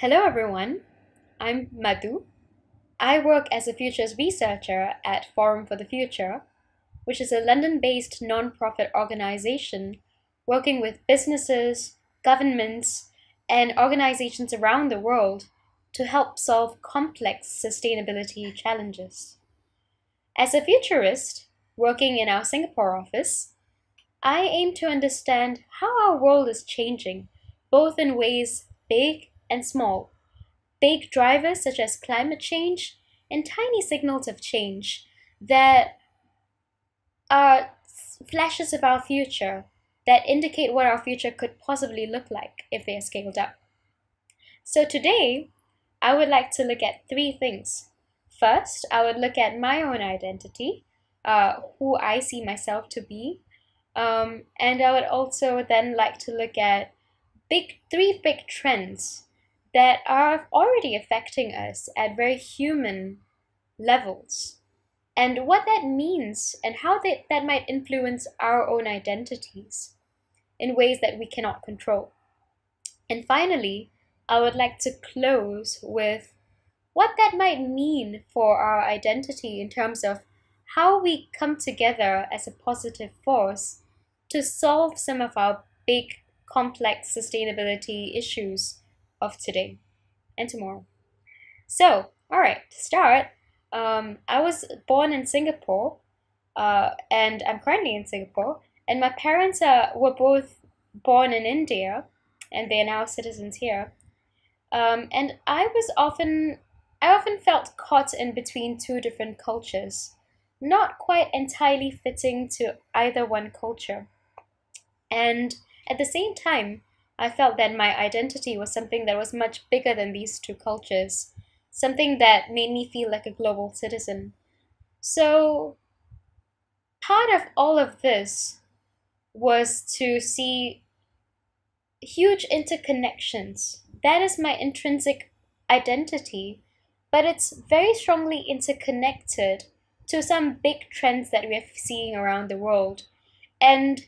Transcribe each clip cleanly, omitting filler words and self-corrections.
Hello everyone, I'm Madhu. I work as a futures researcher at Forum for the Future, which is a London-based non-profit organization working with businesses, governments, and organizations around the world to help solve complex sustainability challenges. As a futurist working in our Singapore office, I aim to understand how our world is changing, both in ways big and small. Big drivers such as climate change and tiny signals of change that are flashes of our future that indicate what our future could possibly look like if they are scaled up. So today, I would like to look at three things. First, I would look at my own identity, who I see myself to be, and I would also then like to look at three big trends that are already affecting us at very human levels, and what that means and how that might influence our own identities in ways that we cannot control. And finally, I would like to close with what that might mean for our identity in terms of how we come together as a positive force to solve some of our big, complex sustainability issues of today and tomorrow. So, all right, to start, I was born in Singapore, and I'm currently in Singapore, and my parents were both born in India, and they are now citizens here. And I often felt caught in between two different cultures, not quite entirely fitting to either one culture. And at the same time, I felt that my identity was something that was much bigger than these two cultures, something that made me feel like a global citizen. So, part of all of this was to see huge interconnections. That is my intrinsic identity, but it's very strongly interconnected to some big trends that we are seeing around the world. And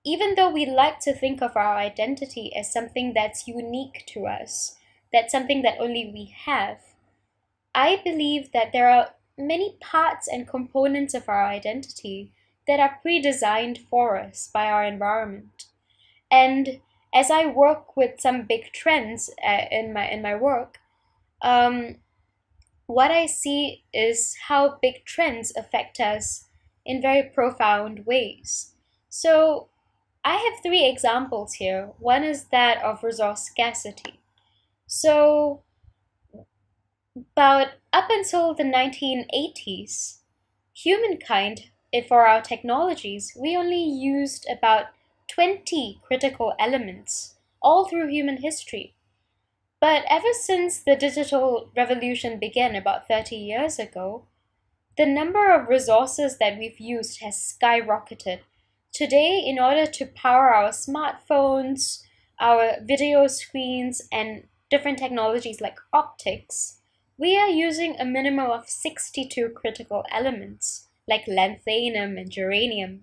even though we like to think of our identity as something that's unique to us, that's something that only we have, I believe that there are many parts and components of our identity that are pre-designed for us by our environment. And as I work with some big trends in my work, what I see is how big trends affect us in very profound ways. So I have three examples here. One is that of resource scarcity. So, about up until the 1980s, humankind, for our technologies, we only used about 20 critical elements all through human history. But ever since the digital revolution began about 30 years ago, the number of resources that we've used has skyrocketed. Today, in order to power our smartphones, our video screens, and different technologies like optics, we are using a minimum of 62 critical elements, like lanthanum and germanium.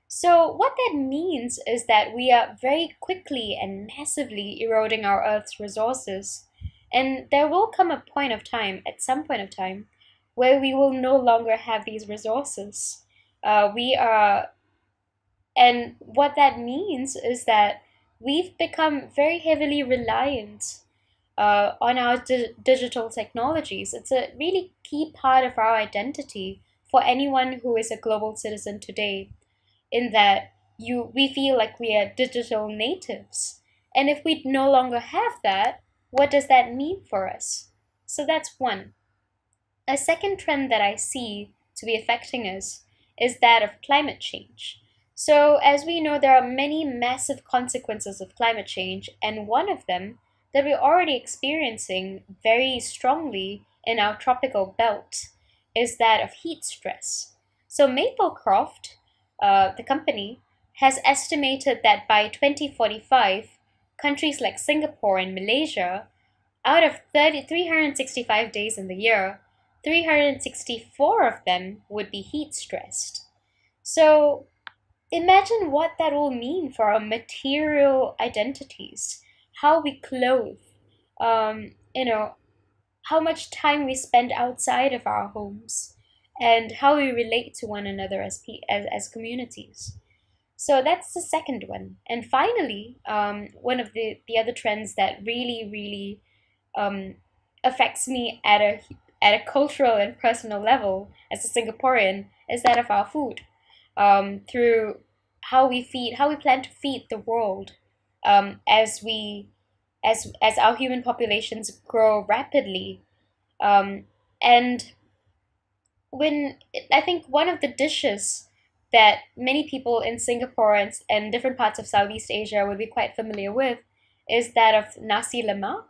So what that means is that we are very quickly and massively eroding our Earth's resources. And there will come a point of time, at some point of time, where we will no longer have these resources. And what that means is that we've become very heavily reliant on our digital technologies. It's a really key part of our identity for anyone who is a global citizen today, in that we feel like we are digital natives. And if we no longer have that, what does that mean for us? So that's one. A second trend that I see to be affecting us is that of climate change. So as we know, there are many massive consequences of climate change, and one of them that we're already experiencing very strongly in our tropical belt is that of heat stress. So Maplecroft, the company, has estimated that by 2045, countries like Singapore and Malaysia, out of 365 days in the year, 364 of them would be heat stressed. So imagine what that will mean for our material identities, how we clothe, you know, how much time we spend outside of our homes, and how we relate to one another as communities. So that's the second one. And finally, one of the other trends that really um, affects me at a cultural and personal level as a Singaporean is that of our food, through how we plan to feed the world, as our human populations grow rapidly, um, and when I think one of the dishes that many people in Singapore and different parts of Southeast Asia would be quite familiar with is that of nasi lemak.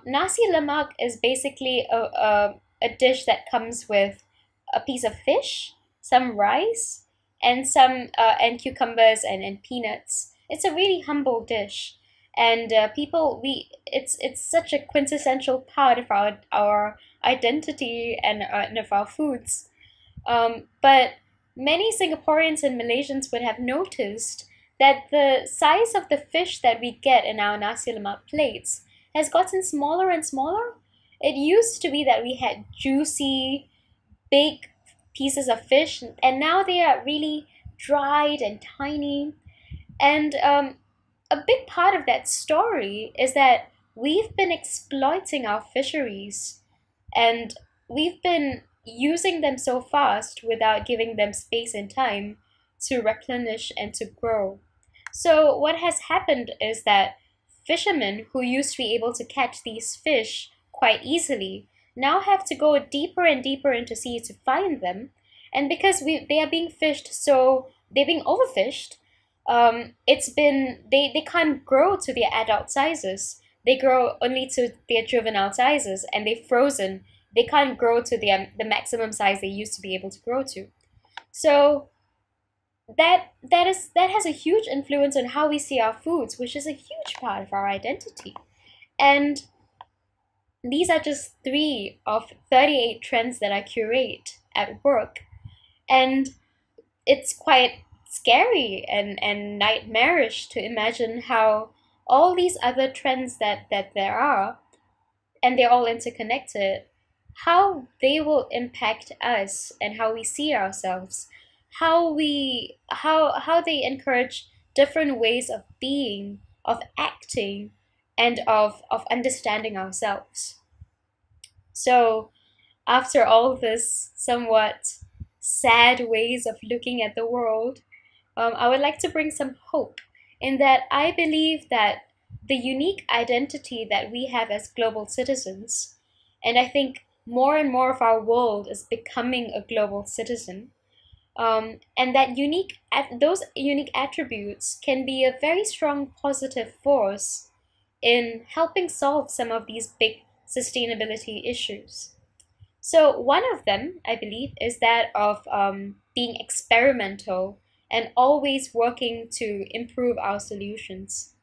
Nasi lemak is basically a dish that comes with a piece of fish, some rice, and some and cucumbers and peanuts. It's a really humble dish, and people we it's such a quintessential part of our identity and of our foods. But many Singaporeans and Malaysians would have noticed that the size of the fish that we get in our nasi lemak plates has gotten smaller and smaller. It used to be that we had juicy, big pieces of fish, and now they are really dried and tiny. And a big part of that story is that we've been exploiting our fisheries, and we've been using them so fast without giving them space and time to replenish and to grow. So, what has happened is that fishermen who used to be able to catch these fish quite easily now have to go deeper and deeper into sea to find them. And because they are being fished, so they're being overfished, they can't grow to their adult sizes. They grow only to their juvenile sizes, and they're frozen. They can't grow to the maximum size they used to be able to grow to. So that has a huge influence on how we see our foods, which is a huge part of our identity. And these are just three of 38 trends that I curate at work. And it's quite scary and nightmarish to imagine how all these other trends that there are, and they're all interconnected, how they will impact us and how we see ourselves, how they encourage different ways of being, of acting, and of understanding ourselves. So after all this somewhat sad ways of looking at the world, I would like to bring some hope in that I believe that the unique identity that we have as global citizens, and I think more and more of our world is becoming a global citizen, and that those unique attributes can be a very strong positive force in helping solve some of these big sustainability issues. So, one of them, I believe, is that of being experimental and always working to improve our solutions.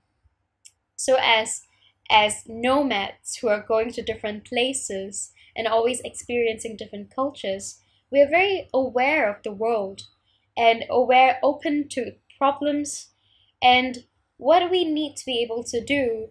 So, as nomads who are going to different places and always experiencing different cultures, we are very aware of the world and open to problems. And what we need to be able to do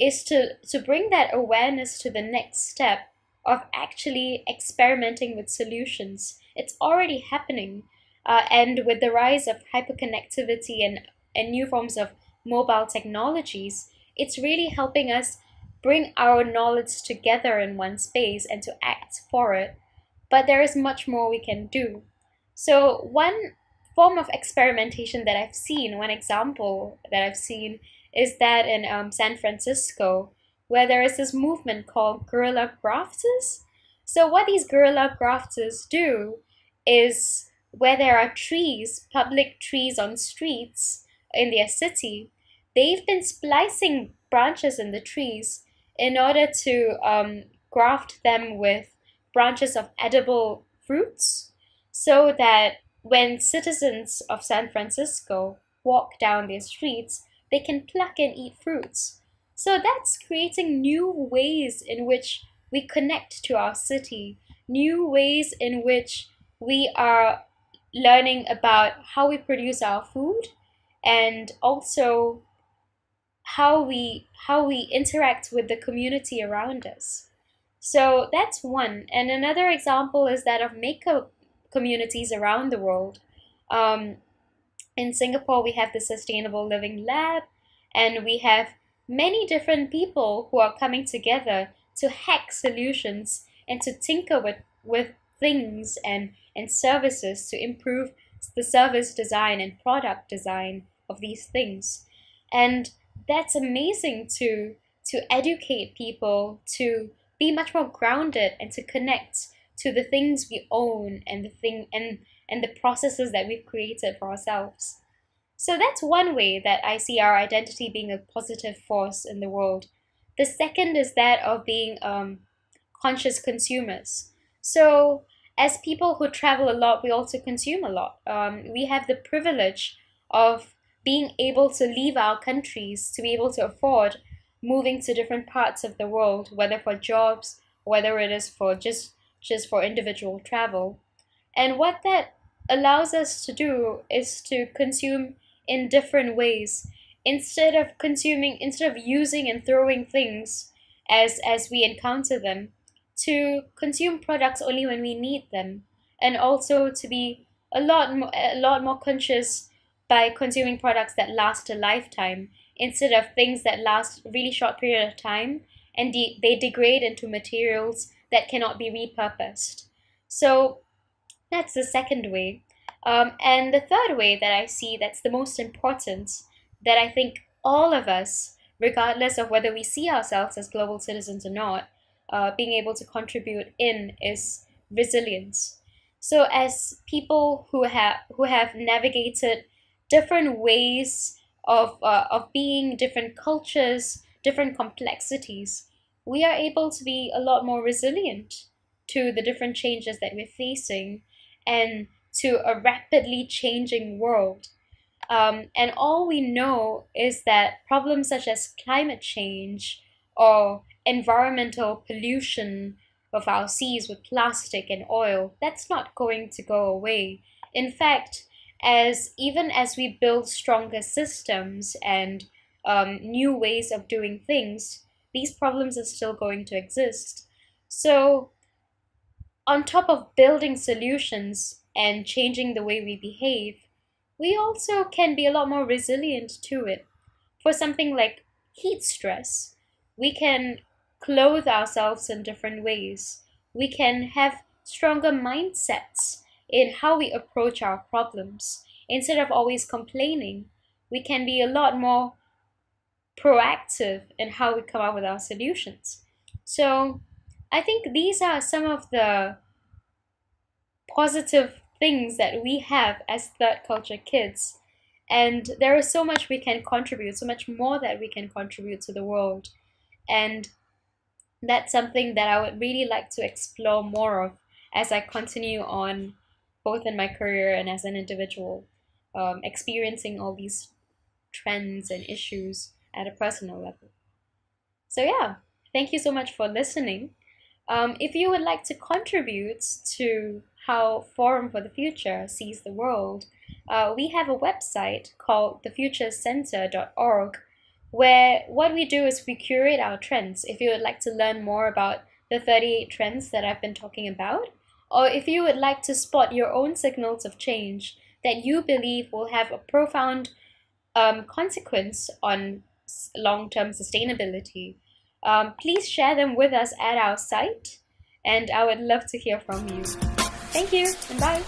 is to bring that awareness to the next step of actually experimenting with solutions. It's already happening. And with the rise of hyperconnectivity and new forms of mobile technologies, it's really helping us bring our knowledge together in one space and to act for it. But there is much more we can do. So, one form of experimentation that I've seen, one example that I've seen, is that in San Francisco, where there is this movement called guerrilla grafters. So, what these guerrilla grafters do is where there are trees, public trees on streets in their city, they've been splicing branches in the trees in order to graft them with branches of edible fruits, so that when citizens of San Francisco walk down their streets, they can pluck and eat fruits. So that's creating new ways in which we connect to our city, new ways in which we are learning about how we produce our food, and also how we interact with the community around us. So that's one. And another example is that of maker communities around the world. Um, in Singapore, we have the Sustainable Living Lab, and we have many different people who are coming together to hack solutions and to tinker with things and services to improve the service design and product design of these things. And that's amazing to educate people to be much more grounded and to connect to the things we own and and the processes that we've created for ourselves. So that's one way that I see our identity being a positive force in the world. The second is that of being conscious consumers. So, as people who travel a lot, we also consume a lot. We have the privilege of being able to leave our countries to be able to afford moving to different parts of the world, whether for jobs, whether it is for just for individual travel. And what that allows us to do is to consume in different ways instead of using and throwing things as we encounter them, to consume products only when we need them, and also to be a lot more conscious by consuming products that last a lifetime instead of things that last a really short period of time and they degrade into materials that cannot be repurposed. So that's the second way. And the third way that I see that's the most important, that I think all of us, regardless of whether we see ourselves as global citizens or not, being able to contribute in is resilience. So, as people who have navigated different ways of being, different cultures, different complexities, we are able to be a lot more resilient to the different changes that we're facing and to a rapidly changing world. And all we know is that problems such as climate change or environmental pollution of our seas with plastic and oil, that's not going to go away. In fact, as even as we build stronger systems and new ways of doing things, these problems are still going to exist. So, on top of building solutions and changing the way we behave, we also can be a lot more resilient to it. For something like heat stress, we can clothe ourselves in different ways. We can have stronger mindsets in how we approach our problems. Instead of always complaining, we can be a lot more proactive in how we come up with our solutions. So, I think these are some of the positive things that we have as third culture kids. And there is so much we can contribute, so much more that we can contribute to the world. And that's something that I would really like to explore more of as I continue on, both in my career and as an individual, experiencing all these trends and issues at a personal level. So, yeah, thank you so much for listening. If you would like to contribute to how Forum for the Future sees the world, we have a website called thefuturecenter.org, where what we do is we curate our trends. If you would like to learn more about the 38 trends that I've been talking about, or if you would like to spot your own signals of change that you believe will have a profound consequence on long-term sustainability, please share them with us at our site, and I would love to hear from you. Thank you, and bye.